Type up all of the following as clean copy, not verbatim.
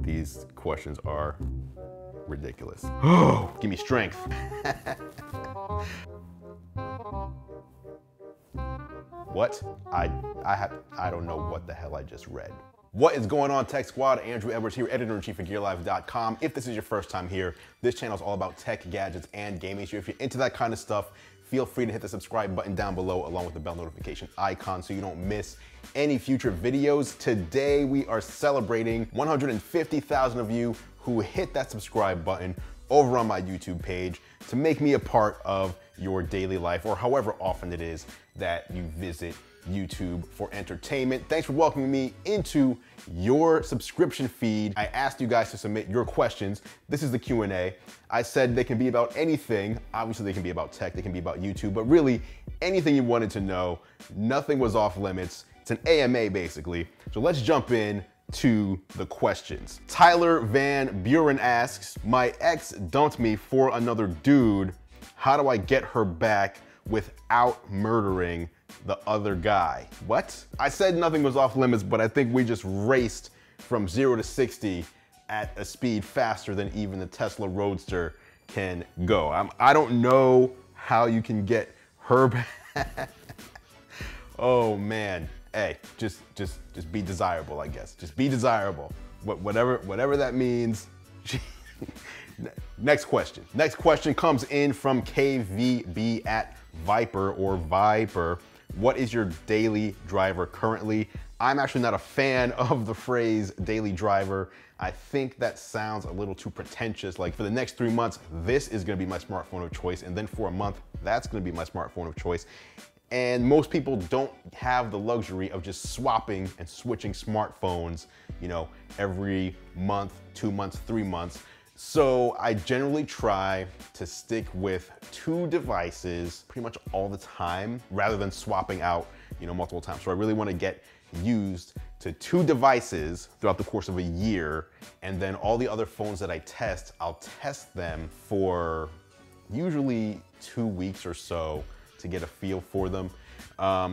These questions are ridiculous. Oh, give me strength. What? I don't know what the hell I just read. What is going on, Tech Squad? Andrew Edwards here, editor-in-chief of GearLive.com. If this is your first time here, this channel is all about tech, gadgets, and gaming. So if you're into that kind of stuff, feel free to hit the subscribe button down below along with the bell notification icon so you don't miss any future videos. Today, we are celebrating 150,000 of you who hit that subscribe button over on my YouTube page to make me a part of your daily life, or however often it is that you visit YouTube for entertainment. Thanks for welcoming me into your subscription feed. I asked you guys to submit your questions. This is the Q&A. I said they can be about anything. Obviously they can be about tech, they can be about YouTube, but really anything you wanted to know. Nothing was off limits. It's an AMA basically. So let's jump in to the questions. Tyler Van Buren asks, my ex dumped me for another dude. How do I get her back without murdering the other guy? What? I said nothing was off limits, but I think we just raced from 0 to 60 at a speed faster than even the Tesla Roadster can go. I don't know how you can get her back. Oh man. Hey, just be desirable, I guess. Just be desirable. Whatever that means. Next question. Next question comes in from KVB at Viper or Viper. What is your daily driver currently? I'm actually not a fan of the phrase daily driver. I think that sounds a little too pretentious. Like for the next 3 months, this is gonna be my smartphone of choice. And then for a month, that's gonna be my smartphone of choice. And most people don't have the luxury of just swapping and switching smartphones, you know, every month, 2 months, 3 months. So I generally try to stick with 2 devices pretty much all the time rather than swapping out, you know, multiple times. So I really want to get used to 2 devices throughout the course of a year. And then all the other phones that I test, I'll test them for usually 2 weeks or so to get a feel for them.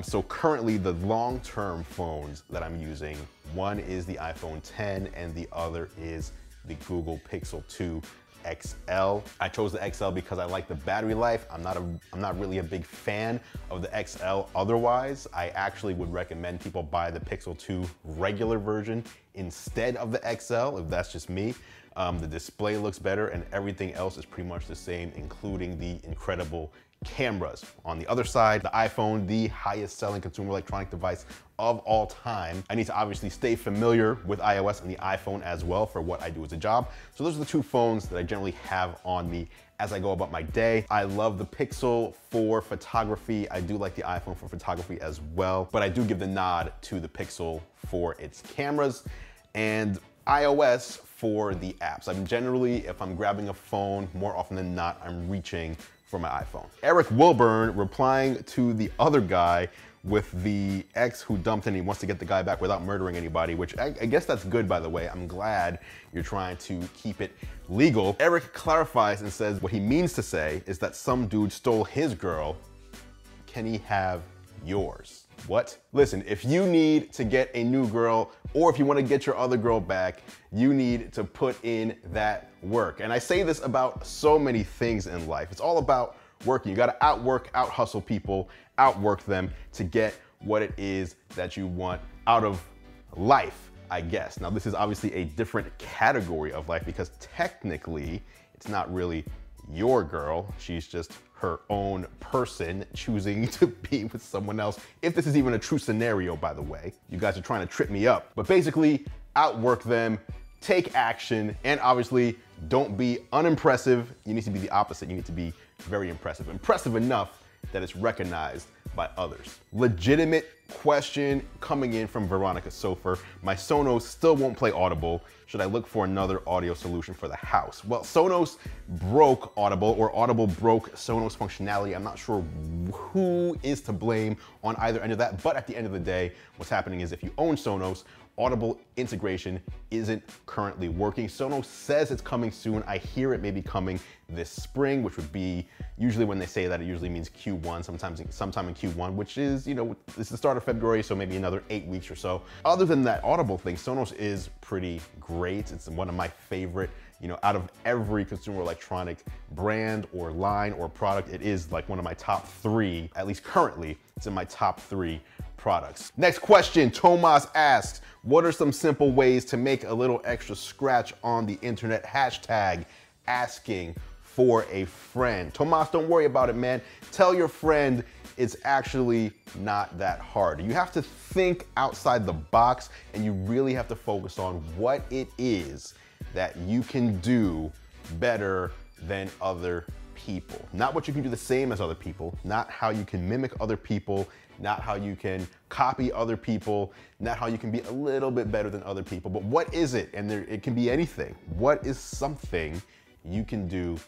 So currently the long-term phones that I'm using, one is the iPhone 10 and the other is the Google Pixel 2 XL. I chose the XL because I like the battery life. I'm not really a big fan of the XL otherwise. I actually would recommend people buy the Pixel 2 regular version instead of the XL, if that's just me. The display looks better and everything else is pretty much the same, including the incredible cameras. On the other side, the iPhone, the highest selling consumer electronic device of all time. I need to obviously stay familiar with iOS and the iPhone as well for what I do as a job. So those are the 2 phones that I generally have on me as I go about my day. I love the Pixel for photography. I do like the iPhone for photography as well, but I do give the nod to the Pixel for its cameras and iOS for the apps. I'm generally, if I'm grabbing a phone, more often than not, I'm reaching for my iPhone. Eric Wilburn replying to the other guy with the ex who dumped and he wants to get the guy back without murdering anybody, which I guess that's good, by the way. I'm glad you're trying to keep it legal. Eric clarifies and says what he means to say is that some dude stole his girl. Can he have yours? What? Listen, if you need to get a new girl or if you want to get your other girl back, you need to put in that work. And I say this about so many things in life. It's all about working. You got to outwork, out hustle people, outwork them to get what it is that you want out of life, I guess. Now, this is obviously a different category of life because technically it's not really your girl. She's just her own person choosing to be with someone else. If this is even a true scenario, by the way, you guys are trying to trip me up. But basically, outwork them, take action, and obviously don't be unimpressive. You need to be the opposite. You need to be very impressive. Impressive enough that it's recognized by others. Legitimate question coming in from Veronica Sofer. My Sonos still won't play Audible. Should I look for another audio solution for the house? Well, Sonos broke Audible, or Audible broke Sonos functionality. I'm not sure who is to blame on either end of that, but at the end of the day, what's happening is if you own Sonos, Audible integration isn't currently working. Sonos says it's coming soon. I hear it may be coming this spring, which would be, usually when they say that, it usually means Q1, sometime in Q1, which is, you know, it's the start of February, so maybe another 8 weeks or so. Other than that Audible thing, Sonos is pretty great. It's one of my favorite, you know, out of every consumer electronic brand or line or product, it is like one of my top 3, at least currently, it's in my top 3 products. Next question, Tomas asks, what are some simple ways to make a little extra scratch on the internet? Hashtag asking for a friend. Tomas, don't worry about it, man. Tell your friend it's actually not that hard. You have to think outside the box, and you really have to focus on what it is that you can do better than other people. Not what you can do the same as other people, not how you can mimic other people, not how you can copy other people, not how you can be a little bit better than other people, but what is it? And it can be anything. What is something you can do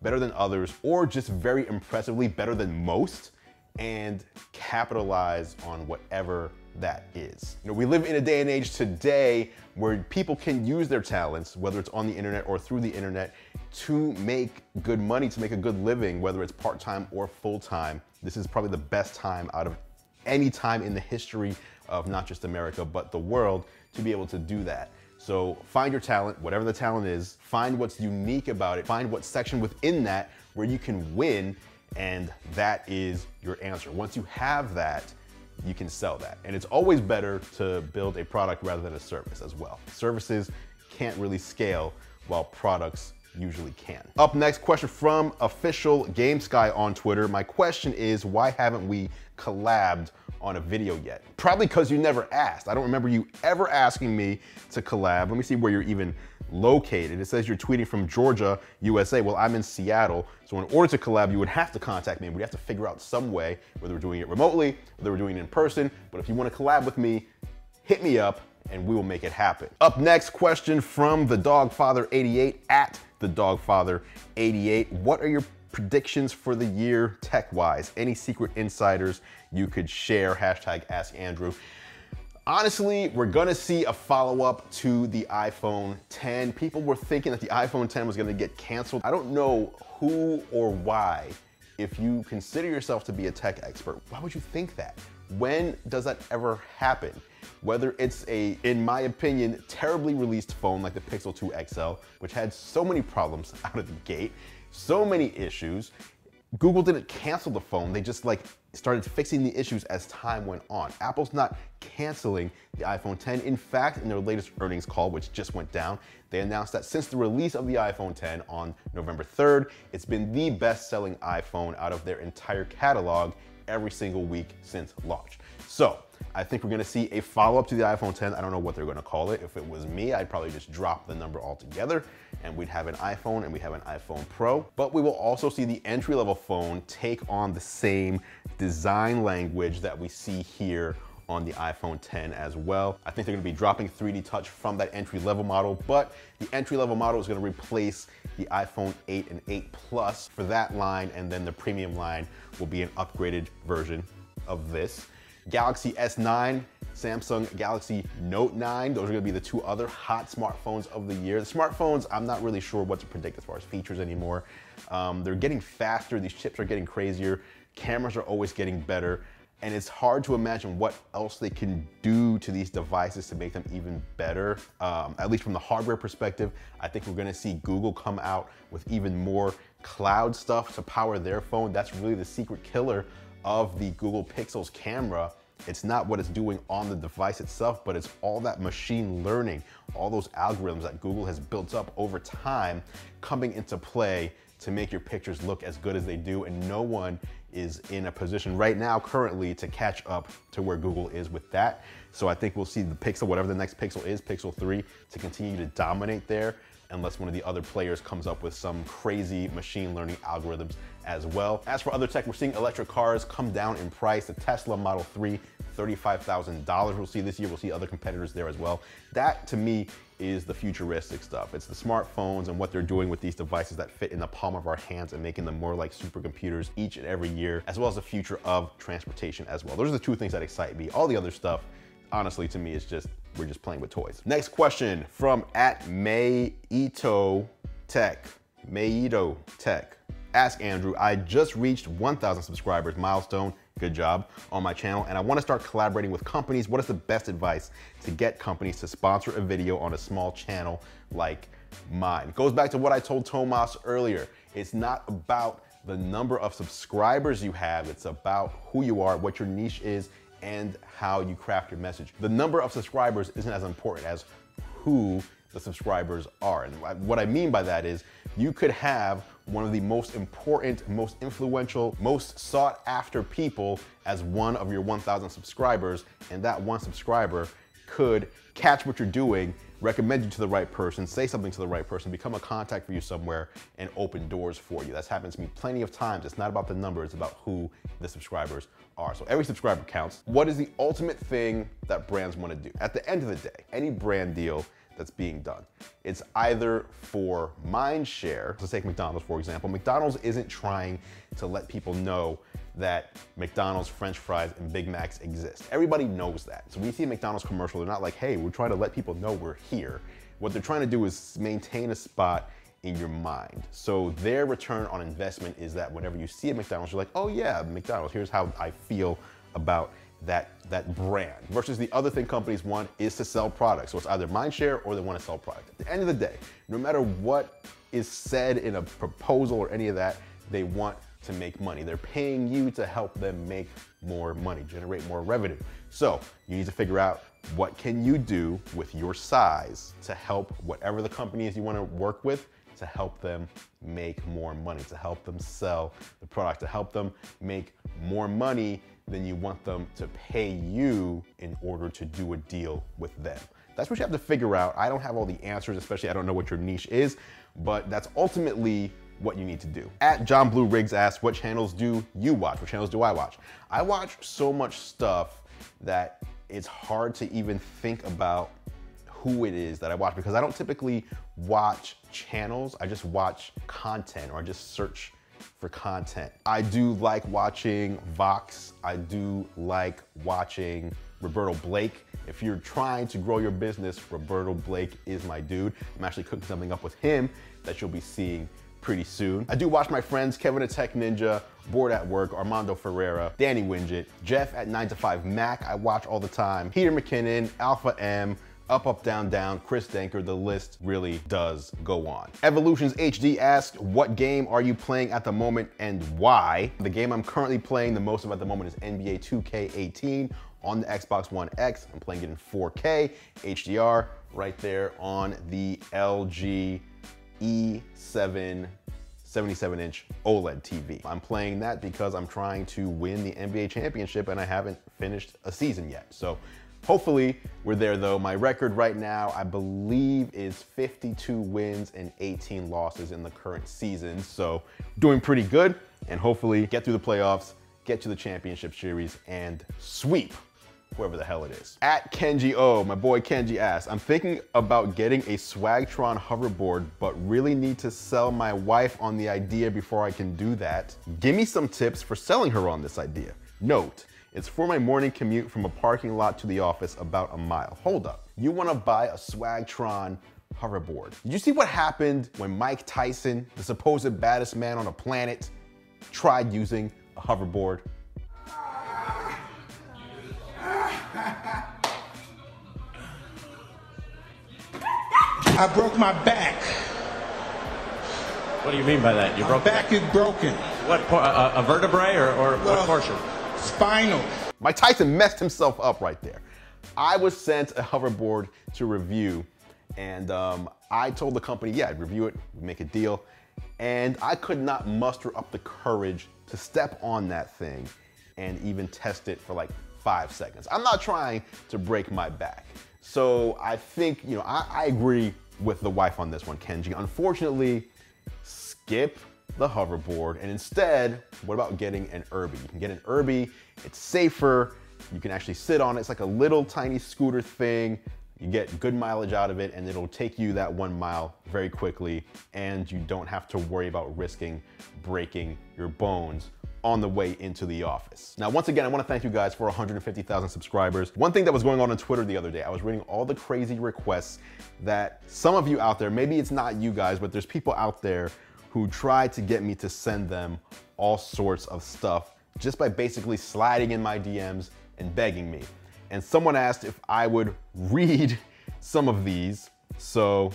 better than others, or just very impressively better than most, and capitalize on whatever that is. You know, we live in a day and age today where people can use their talents, whether it's on the internet or through the internet, to make good money, to make a good living, whether it's part-time or full-time. This is probably the best time out of any time in the history of not just America, but the world, to be able to do that. So find your talent, whatever the talent is, find what's unique about it, find what section within that where you can win, and that is your answer. Once you have that, you can sell that. And it's always better to build a product rather than a service as well. Services can't really scale while products usually can. Up next, question from Official Games Guy on Twitter. My question is, why haven't we collabed on a video yet? Probably because you never asked. I don't remember you ever asking me to collab. Let me see where you're even located. It says you're tweeting from Georgia, USA. Well, I'm in Seattle. So in order to collab, you would have to contact me. We'd have to figure out some way, whether we're doing it remotely, whether we're doing it in person. But if you want to collab with me, hit me up and we will make it happen. Up next, question from the Dogfather88 at the Dogfather88. What are your predictions for the year tech-wise? Any secret insiders you could share? Hashtag Ask Andrew. Honestly, we're gonna see a follow-up to the iPhone 10. People were thinking that the iPhone 10 was gonna get canceled. I don't know who or why. If you consider yourself to be a tech expert, why would you think that? When does that ever happen? Whether it's a, in my opinion, terribly released phone like the Pixel 2 XL, which had so many problems out of the gate, so many issues. Google didn't cancel the phone, they just started fixing the issues as time went on. Apple's not canceling the iPhone 10. In fact, in their latest earnings call, which just went down, they announced that since the release of the iPhone 10 on November 3rd, it's been the best-selling iPhone out of their entire catalog every single week since launch. So I think we're gonna see a follow-up to the iPhone 10. I don't know what they're gonna call it. If it was me, I'd probably just drop the number altogether and we'd have an iPhone and we have an iPhone Pro. But we will also see the entry-level phone take on the same design language that we see here on the iPhone 10 as well. I think they're gonna be dropping 3D Touch from that entry-level model, but the entry-level model is gonna replace the iPhone 8 and 8 Plus for that line, and then the premium line will be an upgraded version of this. Galaxy S9, Samsung Galaxy Note 9, those are gonna be the two other hot smartphones of the year. The smartphones, I'm not really sure what to predict as far as features anymore. They're getting faster, these chips are getting crazier, cameras are always getting better, and it's hard to imagine what else they can do to these devices to make them even better. At least from the hardware perspective, I think we're gonna see Google come out with even more cloud stuff to power their phone. That's really the secret killer of the Google Pixel's camera. It's not what it's doing on the device itself, but it's all that machine learning, all those algorithms that Google has built up over time coming into play to make your pictures look as good as they do, and no one is in a position right now currently to catch up to where Google is with that. So I think we'll see the Pixel, whatever the next Pixel is, Pixel 3, to continue to dominate there, unless one of the other players comes up with some crazy machine learning algorithms as well. As for other tech, we're seeing electric cars come down in price. The Tesla Model 3, $35,000 we'll see this year. We'll see other competitors there as well. That, to me, is the futuristic stuff. It's the smartphones and what they're doing with these devices that fit in the palm of our hands and making them more like supercomputers each and every year, as well as the future of transportation as well. Those are the two things that excite me. All the other stuff, honestly, to me, is just we're just playing with toys. Next question from @Mayito Tech. Mayito Tech. Ask Andrew, I just reached 1,000 subscribers milestone, good job, on my channel, and I want to start collaborating with companies. What is the best advice to get companies to sponsor a video on a small channel like mine? Goes back to what I told Tomas earlier. It's not about the number of subscribers you have, it's about who you are, what your niche is, and how you craft your message. The number of subscribers isn't as important as who the subscribers are. And what I mean by that is you could have one of the most important, most influential, most sought after people as one of your 1,000 subscribers, and that one subscriber could catch what you're doing, recommend you to the right person, say something to the right person, become a contact for you somewhere, and open doors for you. That's happened to me plenty of times. It's not about the number, it's about who the subscribers are. So every subscriber counts. What is the ultimate thing that brands want to do? At the end of the day, any brand deal that's being done, it's either for mind share. Let's take McDonald's, for example. McDonald's isn't trying to let people know that McDonald's French fries and Big Macs exist. Everybody knows that. So when you see a McDonald's commercial, they're not like, hey, we're trying to let people know we're here. What they're trying to do is maintain a spot in your mind. So their return on investment is that whenever you see a McDonald's, you're like, oh yeah, McDonald's, here's how I feel about that brand. Versus the other thing companies want is to sell products. So it's either mind share or they want to sell product. At the end of the day, no matter what is said in a proposal or any of that, they want to make money. They're paying you to help them make more money, generate more revenue. So you need to figure out what can you do with your size to help whatever the companies you want to work with, to help them make more money, to help them sell the product, to help them make more money than you want them to pay you in order to do a deal with them. That's what you have to figure out. I don't have all the answers, especially I don't know what your niche is, but that's ultimately what you need to do. John Blue Riggs asks, what channels do you watch? What channels do I watch? I watch so much stuff that it's hard to even think about who it is that I watch, because I don't typically watch channels. I just watch content, or I just search for content. I do like watching Vox. I do like watching Roberto Blake. If you're trying to grow your business, Roberto Blake is my dude. I'm actually cooking something up with him that you'll be seeing pretty soon. I do watch my friends, Kevin the Tech Ninja, Bored at Work, Armando Ferreira, Danny Winget, Jeff at 9 to 5 Mac, I watch all the time, Peter McKinnon, Alpha M, Up, Down, Down, Chris Danker, the list really does go on. Evolutions HD asked, what game are you playing at the moment and why? The game I'm currently playing the most of at the moment is NBA 2K18 on the Xbox One X. I'm playing it in 4K, HDR, right there on the LG E7 77-inch OLED TV. I'm playing that because I'm trying to win the NBA championship and I haven't finished a season yet. So hopefully we're there though. My record right now, I believe, is 52 wins and 18 losses in the current season. So doing pretty good, and hopefully get through the playoffs, get to the championship series, and sweep whoever the hell it is. Kenji O, my boy Kenji asks, I'm thinking about getting a Swagtron hoverboard, but really need to sell my wife on the idea before I can do that. Give me some tips for selling her on this idea. Note, it's for my morning commute from a parking lot to the office, about a mile. Hold up, you wanna buy a Swagtron hoverboard? Did you see what happened when Mike Tyson, the supposed baddest man on the planet, tried using a hoverboard? I broke my back. What do you mean by that? You broke my back is broken. What, a vertebrae or what portion? Spinal. Mike Tyson messed himself up right there. I was sent a hoverboard to review, and I told the company, yeah, I'd review it, we'd make a deal, and I could not muster up the courage to step on that thing and even test it for like 5 seconds. I'm not trying to break my back. So I think, you know, I agree with the wife on this one, Kenji. Unfortunately, skip the hoverboard, and instead, what about getting an Irby? You can get an Irby, it's safer, you can actually sit on it. It's like a little tiny scooter thing. You get good mileage out of it, and it'll take you that 1 mile very quickly, and you don't have to worry about risking breaking your bones on the way into the office. Now, once again, I wanna thank you guys for 150,000 subscribers. One thing that was going on Twitter the other day, I was reading all the crazy requests that some of you out there, maybe it's not you guys, but there's people out there who try to get me to send them all sorts of stuff just by basically sliding in my DMs and begging me. And someone asked if I would read some of these, so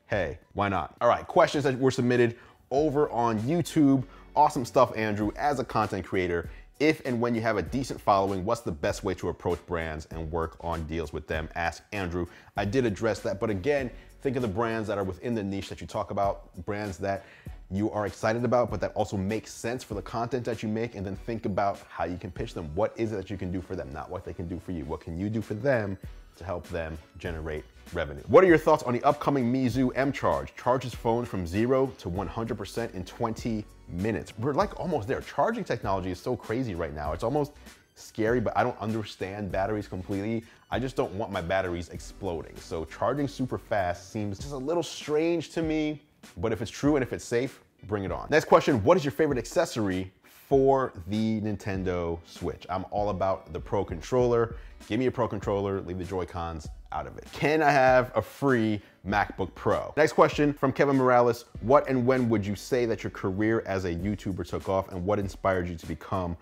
hey, why not? All right, questions that were submitted over on YouTube. Awesome stuff, Andrew. As a content creator, if and when you have a decent following, what's the best way to approach brands and work on deals with them? Ask Andrew. I did address that, but again, think of the brands that are within the niche that you talk about, brands that you are excited about, but that also makes sense for the content that you make, and then think about how you can pitch them. What is it that you can do for them, not what they can do for you? What can you do for them to help them generate revenue? What are your thoughts on the upcoming Meizu M-Charge? Charges phones from 0 to 100% in 20 minutes. We're like almost there. Charging technology is so crazy right now. It's almost scary, but I don't understand batteries completely. I just don't want my batteries exploding. So charging super fast seems just a little strange to me, but if it's true and if it's safe, bring it on. Next question, what is your favorite accessory for the Nintendo Switch? I'm all about the Pro Controller. Give me a Pro Controller, leave the Joy-Cons out of it. Can I have a free MacBook Pro? Next question from Kevin Morales, what and when would you say that your career as a YouTuber took off, and what inspired you to become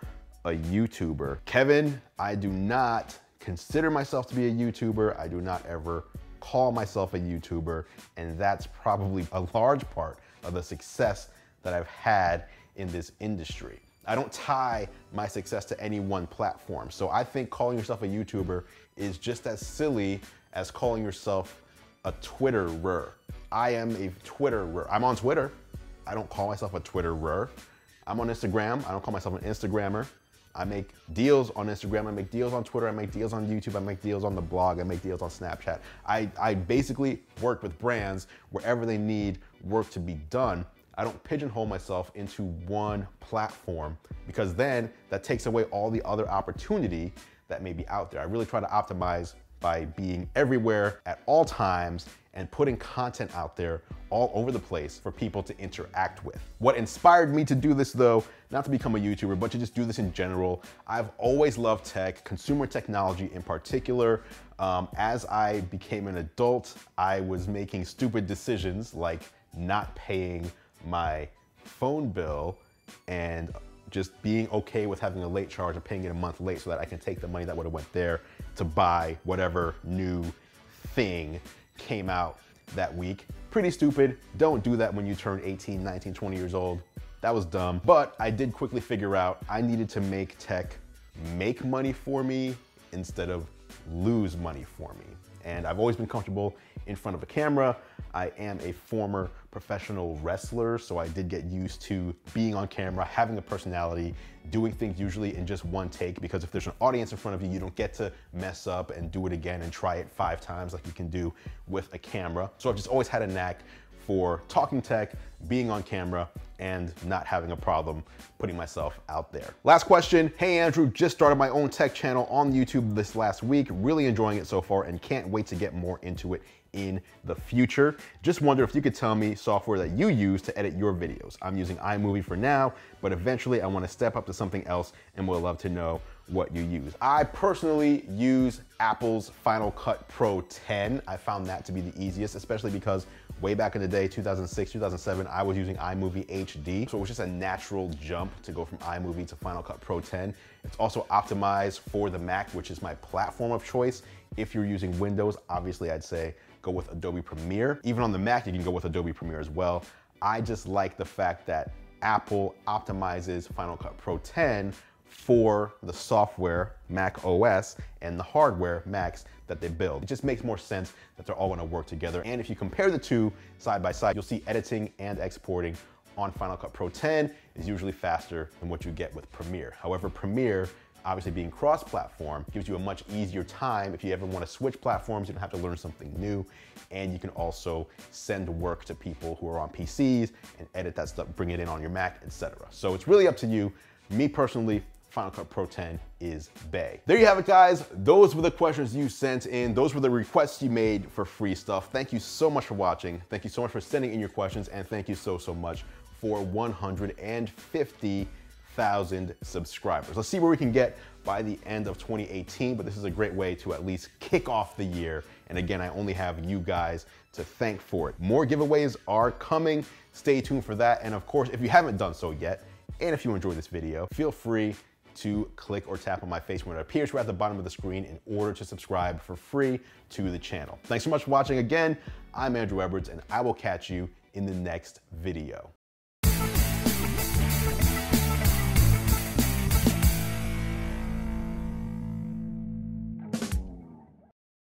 a YouTuber? Kevin, I do not consider myself to be a YouTuber. I do not ever call myself a YouTuber, and that's probably a large part of the success that I've had in this industry. I don't tie my success to any one platform. So I think calling yourself a YouTuber is just as silly as calling yourself a Twitterer. I am a Twitterer. I'm on Twitter. I don't call myself a Twitterer. I'm on Instagram. I don't call myself an Instagrammer. I make deals on Instagram, I make deals on Twitter, I make deals on YouTube, I make deals on the blog, I make deals on Snapchat. I basically work with brands wherever they need work to be done. I don't pigeonhole myself into one platform, because then that takes away all the other opportunity that may be out there. I really try to optimize by being everywhere at all times and putting content out there all over the place for people to interact with. What inspired me to do this though, not to become a YouTuber, but to just do this in general, I've always loved tech, consumer technology in particular. As I became an adult, I was making stupid decisions like not paying my phone bill and just being okay with having a late charge and paying it a month late so that I can take the money that would have went there to buy whatever new thing came out that week. Pretty stupid. Don't do that when you turn 18, 19, 20 years old. That was dumb. But I did quickly figure out I needed to make tech make money for me instead of lose money for me. And I've always been comfortable in front of a camera. I am a former professional wrestler, so I did get used to being on camera, having a personality, doing things usually in just one take, because if there's an audience in front of you, you don't get to mess up and do it again and try it 5 times like you can do with a camera. So I've just always had a knack for talking tech, being on camera, and not having a problem putting myself out there. Last question. Hey Andrew, just started my own tech channel on YouTube this last week. Really enjoying it so far and can't wait to get more into it in the future. Just wonder if you could tell me software that you use to edit your videos. I'm using iMovie for now, but eventually I want to step up to something else and would love to know what you use. I personally use Apple's Final Cut Pro 10. I found that to be the easiest, especially because way back in the day, 2006, 2007, I was using iMovie HD. So it was just a natural jump to go from iMovie to Final Cut Pro 10. It's also optimized for the Mac, which is my platform of choice. If you're using Windows, obviously I'd say go with Adobe Premiere. Even on the Mac, you can go with Adobe Premiere as well. I just like the fact that Apple optimizes Final Cut Pro 10 for the software, Mac OS, and the hardware, Macs, that they build. It just makes more sense that they're all gonna work together. And if you compare the two side by side, you'll see editing and exporting on Final Cut Pro 10 is usually faster than what you get with Premiere. However, Premiere, obviously being cross-platform, gives you a much easier time. If you ever want to switch platforms, you don't have to learn something new. And you can also send work to people who are on PCs and edit that stuff, bring it in on your Mac, etc. So it's really up to you. Me personally, Final Cut Pro 10 is bae. There you have it, guys. Those were the questions you sent in. Those were the requests you made for free stuff. Thank you so much for watching. Thank you so much for sending in your questions, and thank you so much for 150,000 subscribers. Let's see where we can get by the end of 2018, but this is a great way to at least kick off the year. And again, I only have you guys to thank for it. More giveaways are coming. Stay tuned for that. And of course, if you haven't done so yet, and if you enjoyed this video, feel free to click or tap on my face when it appears right at the bottom of the screen in order to subscribe for free to the channel. Thanks so much for watching again. I'm Andrew Edwards, and I will catch you in the next video.